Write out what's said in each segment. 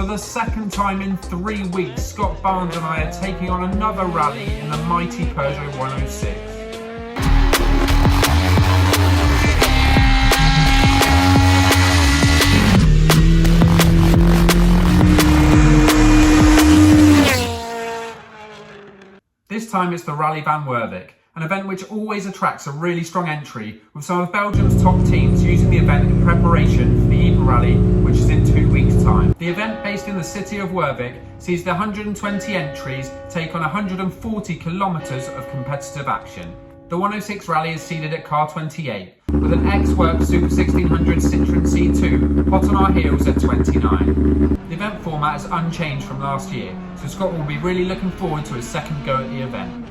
For the second time in 3 weeks, Scott Barnes and I are taking on another rally in the mighty Peugeot 106. This time it's the Rally Van Wervik, an event which always attracts a really strong entry, with some of Belgium's top teams using the event in preparation for the Eva Rally, which is in 2 weeks' time. The event, based in the city of Wervik, sees the 120 entries take on 140 kilometres of competitive action. The 106 Rally is seeded at car 28, with an ex-work Super 1600 Citroën C2 hot on our heels at 29. The event format is unchanged from last year, so Scott will be really looking forward to his second go at the event.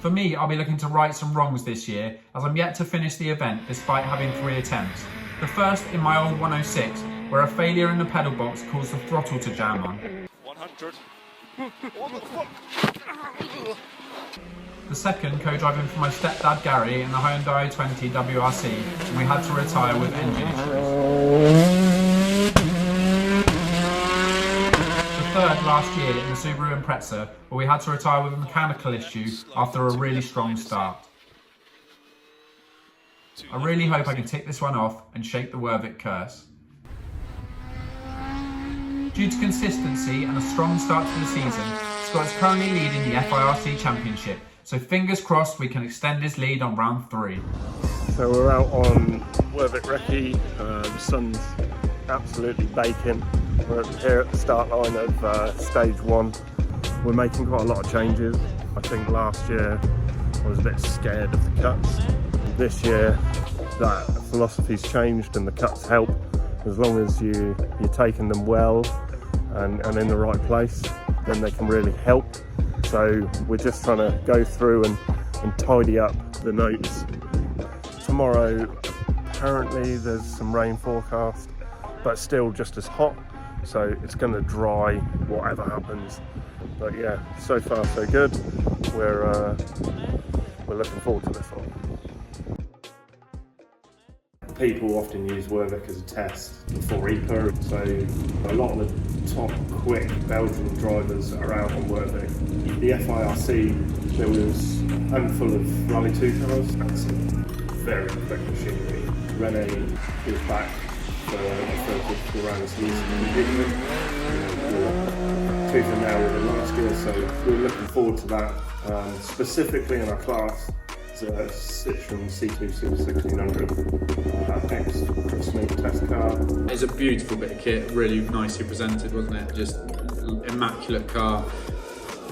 For me, I'll be looking to right some wrongs this year, as I'm yet to finish the event despite having 3 attempts. The first in my old 106, where a failure in the pedal box caused the throttle to jam on. 100. The second, co-driving for my stepdad Gary in the Hyundai i20 WRC, and we had to retire with engine issues. The third last year in the Subaru Impreza, where we had to retire with a mechanical issue after a really strong start. I really hope I can tick this one off and shake the Wervik curse. Due to consistency and a strong start to the season, Scott is currently leading the FIRC Championship, so fingers crossed we can extend his lead on round 3. So we're out on Wervik Recce, the sun's absolutely baking. We're here at the start line of stage 1. We're making quite a lot of changes. I think last year I was a bit scared of the cuts. This year that philosophy's changed and the cuts help. As long as you're taking them well and in the right place, then they can really help. So we're just trying to go through and tidy up the notes. Tomorrow, apparently there's some rain forecast, but still just as hot. So it's going to dry whatever happens. But yeah, so far so good. We're looking forward to this one. People often use Wervik as a test for EPA, so a lot of the top quick Belgian drivers are out on Wervik. The FIRC, there was a handful of Rally 2 cars. That's a very quick machinery. Recce is back for the round season. Tooth and nail with it last year, so we're looking forward to that. Specifically in our class, it's a Citroën C2 Super 1600 ex-Smith test car. It's a beautiful bit of kit, really nicely presented, wasn't it? Just immaculate car,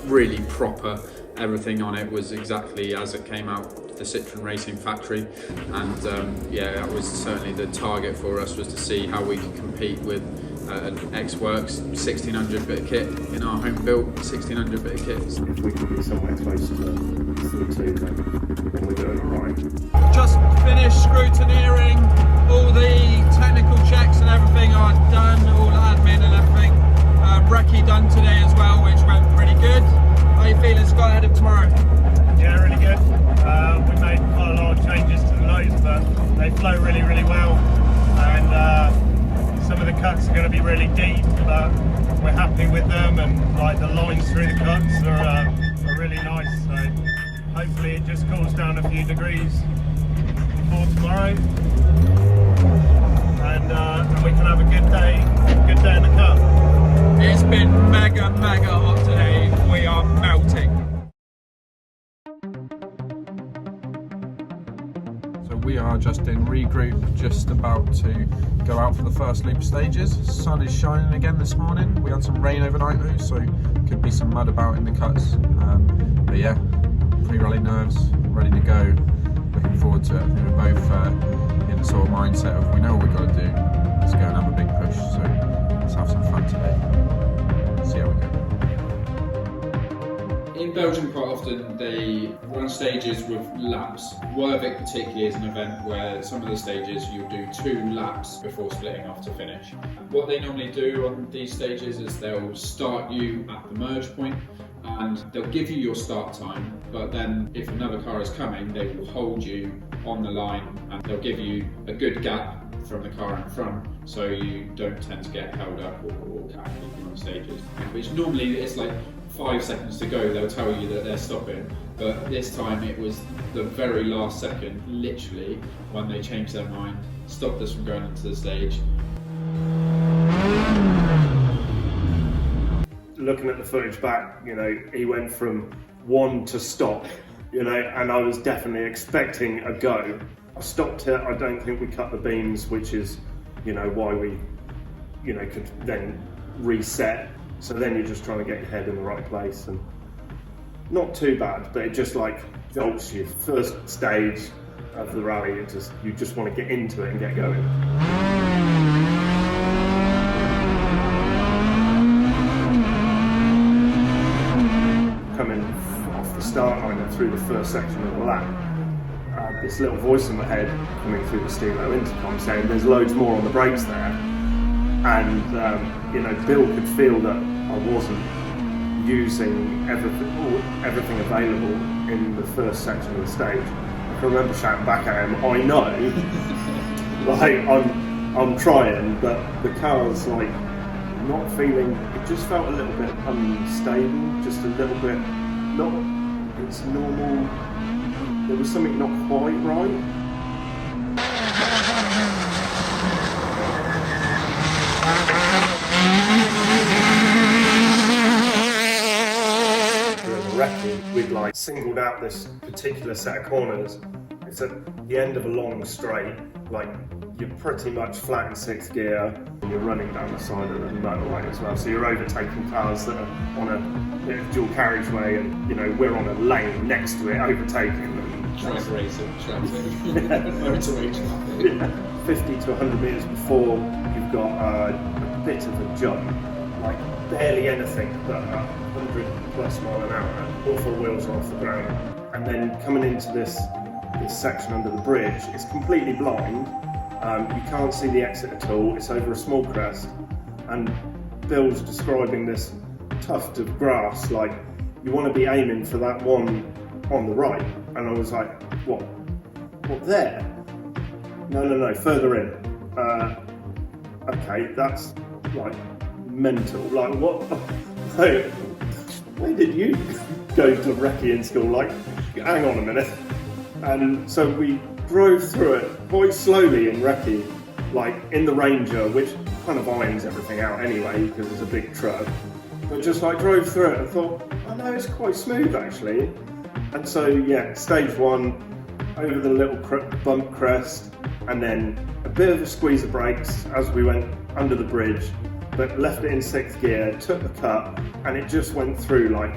really proper. Everything on it was exactly as it came out of the Citroën Racing factory, and yeah, that was certainly the target for us, was to see how we could compete with an X-Works 1600 bit of kit in our home built 1600 bit of kit. If we can be somewhere close to the 2, then we're doing alright. Just finished scrutineering, all the technical checks and everything are done, all admin and everything. Recce done today as well, which went pretty good. How are you feeling, Scott, ahead of tomorrow? Yeah, really good. We made quite a lot of changes to the notes, but they flow really, really well. And some of the cuts are going to be really deep, but we're happy with them, and like the lines through the cuts are really nice. So hopefully it just cools down a few degrees before tomorrow, and we can have a good day in the cup. It's been mega hot today. We are melting. So we are just in regroup, just about to go out for the first loop stages. Sun is shining again this morning. We had some rain overnight though, so could be some mud about in the cuts. But yeah, pre-rally nerves, ready to go. Looking forward to it. I think we're both in a sort of mindset of, we know what we've got to do. Let's go and have a big push. So let's have some fun today. See how we go. In Belgium, quite often they run stages with laps. Wervik particularly is an event where some of the stages you'll do 2 laps before splitting off to finish. What they normally do on these stages is they'll start you at the merge point and they'll give you your start time, but then if another car is coming, they will hold you on the line and they'll give you a good gap from the car in front, so you don't tend to get held up or catch on stages. Which normally it's like 5 seconds to go, they'll tell you that they're stopping, but this time it was the very last second, literally, when they changed their mind, stopped us from going onto the stage. Looking at the footage back, you know, he went from 1 to stop, you know, and I was definitely expecting a go. I stopped it. I don't think we cut the beams, which is, you know, why we, you know, could then reset. So then you're just trying to get your head in the right place, and not too bad, but it just like jolts you. First stage of the rally, you just want to get into it and get going. Coming off the start line and through the first section of the lap, this little voice in my head coming through the stereo intercom saying there's loads more on the brakes there, and you know, Bill could feel that I wasn't using everything available in the first section of the stage. I can remember shouting back at him, I know, like I'm trying, but the car's like not feeling, it just felt a little bit unstable, just a little bit, not its normal, there was something not quite right. Recce, we'd like singled out this particular set of corners. It's at the end of a long straight, like you're pretty much flat in 6th gear, and you're running down the side of the motorway as well, so you're overtaking cars that are on a bit of dual carriageway, and you know, we're on a lane next to it overtaking them. Track racing, motorway traffic. Yeah. 50 to 100 metres before you've got a bit of a jump, like barely anything but 100 plus mile an hour, all 4 wheels are off the ground. And then coming into this section under the bridge, it's completely blind, you can't see the exit at all, it's over a small crest, and Bill's describing this tuft of grass, like you want to be aiming for that one on the right, and I was like, what there? No, further in. Okay, that's like mental, like what? Like, where did you go to Recce in school? Like, hang on a minute. And so we drove through it quite slowly in Recce, like in the Ranger, which kind of irons everything out anyway because it's a big truck. But just like drove through it and thought, oh no, it's quite smooth actually. And so yeah, stage 1, over the little bump crest, and then a bit of a squeeze of brakes as we went under the bridge, but left it in 6th gear, took the cut, and it just went through like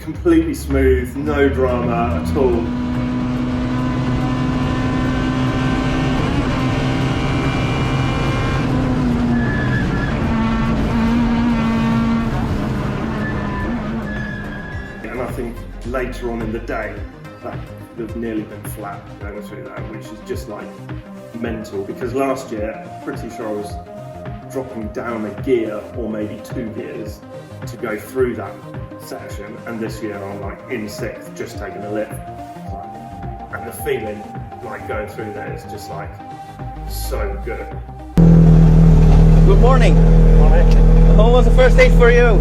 completely smooth, no drama at all. And I think later on in the day, that would have nearly been flat going through that, which is just like mental, because last year, I'm pretty sure I was dropping down a gear or maybe 2 gears to go through that section, and this year I'm like in 6th, just taking a lift, and the feeling like going through there is just like so good. Good morning. Morning. How was the first stage for you?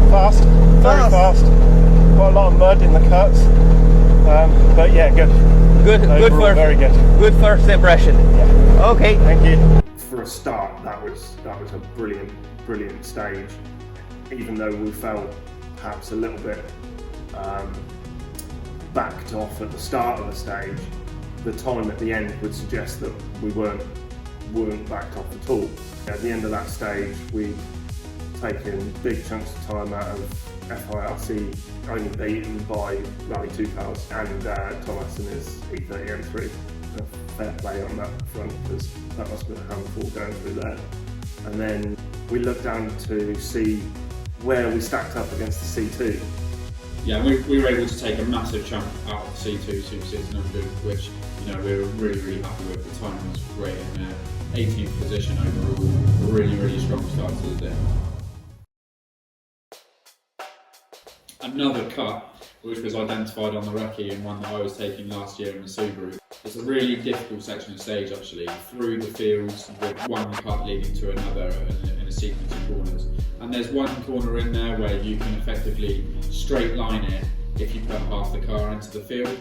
Fast, very fast. Quite a lot of mud in the cuts, but yeah, good. Overall, very good. Good first impression. Yeah. Okay. Thank you. For a start, that was a brilliant stage. Even though we felt perhaps a little bit backed off at the start of the stage, the time at the end would suggest that we weren't backed off at all. At the end of that stage, we'd taken big chunks of time out of FIRC, only beaten by Rally 2 cars and Thomas and his E30 M3. Fair play on that front, because that must have been a handful going through there. And then we looked down to see where we stacked up against the C2. Yeah, we were able to take a massive chunk out of the C2 Super 600, which, you know, we were really happy with. The time was great, and 18th position overall, really strong start to the day. Another cut which was identified on the Recce and one that I was taking last year in the Subaru. It's a really difficult section of stage actually, through the fields with one cut leading to another in a sequence of corners. And there's one corner in there where you can effectively straight line it if you put half the car into the field.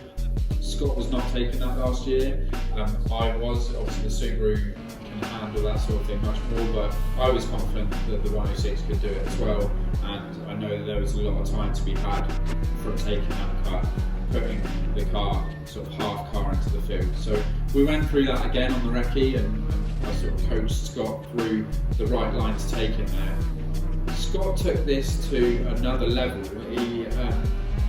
Scott was not taking that last year. I was, obviously the Subaru can handle that sort of thing much more, but I was confident that the 106 could do it as well, and I know that there was a lot of time to be had from taking that cut, putting the car, sort of half car into the field. So we went through that again on the Recce, and I sort of coached Scott through the right line to take in there. Scott took this to another level. He,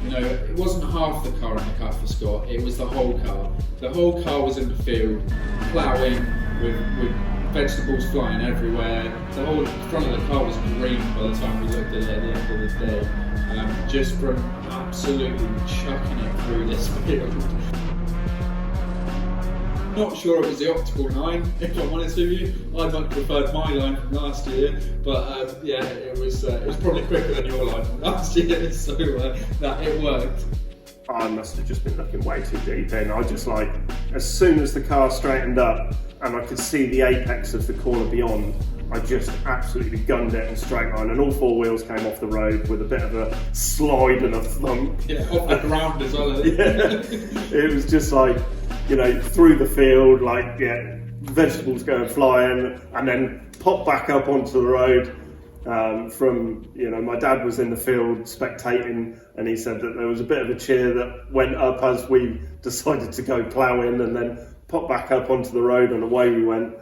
you know, it wasn't half the car in the cut for Scott, it was the whole car. The whole car was in the field, ploughing, with vegetables flying everywhere. The whole front of the car was green by the time we looked at it at the end of the day, just from absolutely chucking it through this field. Not sure it was the optical line, if I'm honest with you. I much preferred my line from last year, but yeah, it was probably quicker than your line from last year, so that it worked. I must have just been looking way too deep in. I just like, as soon as the car straightened up and I could see the apex of the corner beyond, I just absolutely gunned it in straight line, and all four wheels came off the road with a bit of a slide and a thump. Yeah, off the ground as well. Yeah, it was just like, you know, through the field, like, yeah, vegetables going flying, and then pop back up onto the road. From, you know, my dad was in the field spectating, and he said that there was a bit of a cheer that went up as we decided to go ploughing, and then pop back up onto the road, and away we went.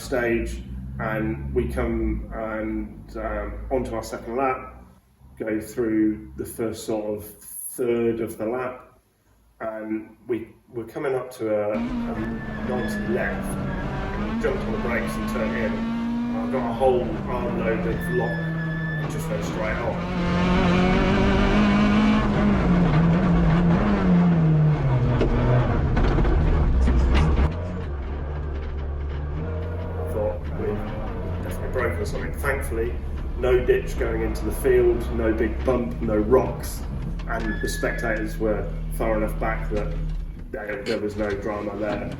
Stage, and we come and onto our second lap, go through the first sort of third of the lap, and we're coming up to a 90 left, and we jumped on the brakes and turned in. I got a whole armload of lock and just went straight on. Broken or something. Thankfully, no ditch going into the field, no big bump, no rocks, and the spectators were far enough back that there was no drama there.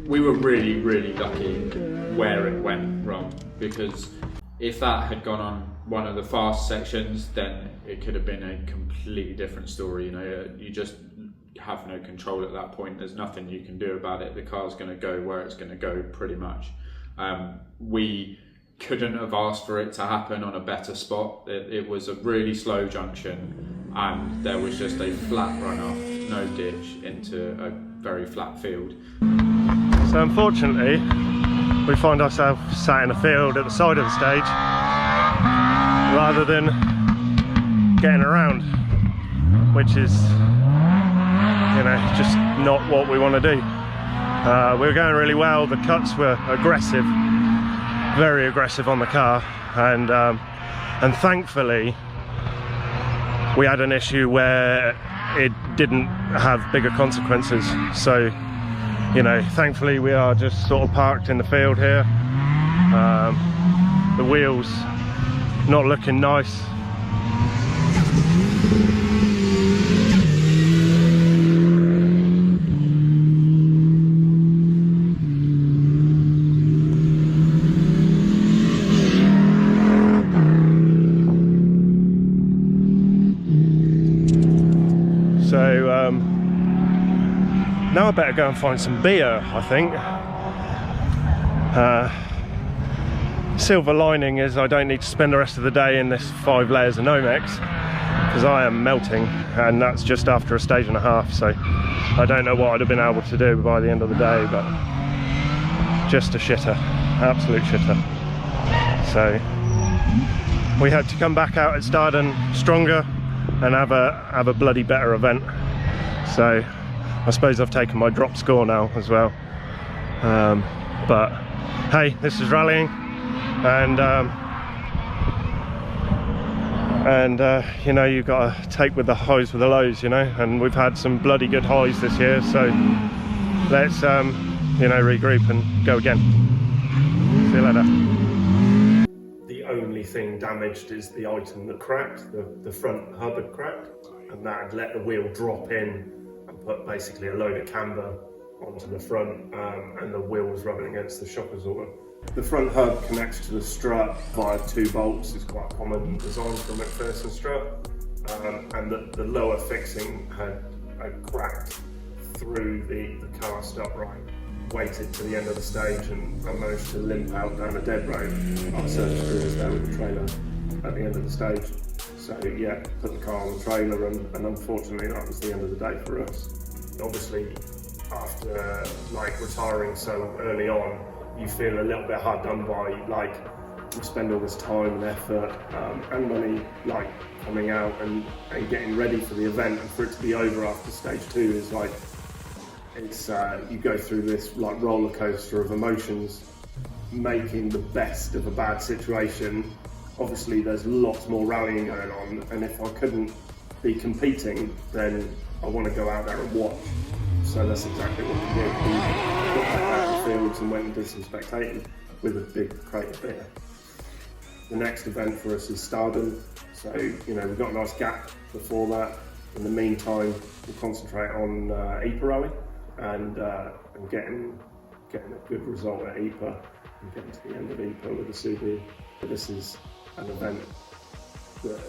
We were really, really lucky where it went wrong, because if that had gone on one of the fast sections, then it could have been a completely different story. You know, you just have no control at that point. There's nothing you can do about it. The car's going to go where it's going to go, pretty much. We couldn't have asked for it to happen on a better spot. It was a really slow junction, and there was just a flat runoff, no ditch, into a very flat field. So unfortunately, we find ourselves sat in a field at the side of the stage rather than getting around, which is, you know, just not what we want to do. We were going really well, the cuts were aggressive, very aggressive on the car, and thankfully we had an issue where it didn't have bigger consequences. So, you know, thankfully we are just sort of parked in the field here. The wheels not looking nice. Now I better go and find some beer, I think. Silver lining is I don't need to spend the rest of the day in this 5 layers of Nomex, because I am melting, and that's just after a stage and a half, so I don't know what I'd have been able to do by the end of the day, but just a shitter, absolute shitter. So we hope to come back out at Staden stronger and have a bloody better event. So I suppose I've taken my drop score now as well. But hey, this is rallying, and you know, you've got to take with the highs with the lows, you know, and we've had some bloody good highs this year, so let's you know, regroup and go again. See you later. The only thing damaged is the item that cracked, the front hub had cracked, and that had let the wheel drop in and put basically a load of camber onto the front, and the wheel was rubbing against the shock absorber. The front hub connects to the strut via 2 bolts. It's quite a common design for a McPherson strut, and the lower fixing had cracked through the cast upright. Waited to the end of the stage and I managed to limp out down a dead road. Our service crew was there with the trailer at the end of the stage. So yeah, put the car on the trailer, and unfortunately that was the end of the day for us. Obviously, after like retiring so early on, you feel a little bit hard done by, like, you spend all this time and effort and money like coming out and getting ready for the event, and for it to be over after stage 2 is like, it's you go through this like roller coaster of emotions, making the best of a bad situation. Obviously there's lots more rallying going on, and if I couldn't be competing, then I want to go out there and watch. So that's exactly what we did. We got back out in the fields and went and did some spectating with a big crate of beer. The next event for us is Staden, so you know, we've got a nice gap before that. In the meantime, we'll concentrate on EPA Rally and getting a good result at EPA and getting to the end of EPA with the Subi. This is an event that,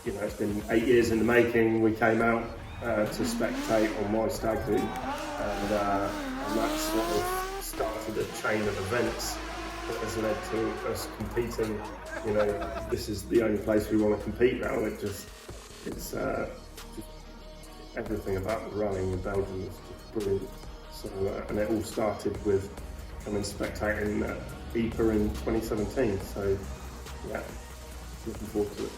you know, it's been 8 years in the making. We came out to spectate on my stag do, and that sort of started a chain of events that has led to us competing. You know, this is the only place we want to compete now. It's everything about the rallying in Belgium is just brilliant. So, and it all started with coming spectating at EPA in 2017. So, yeah, looking forward to it.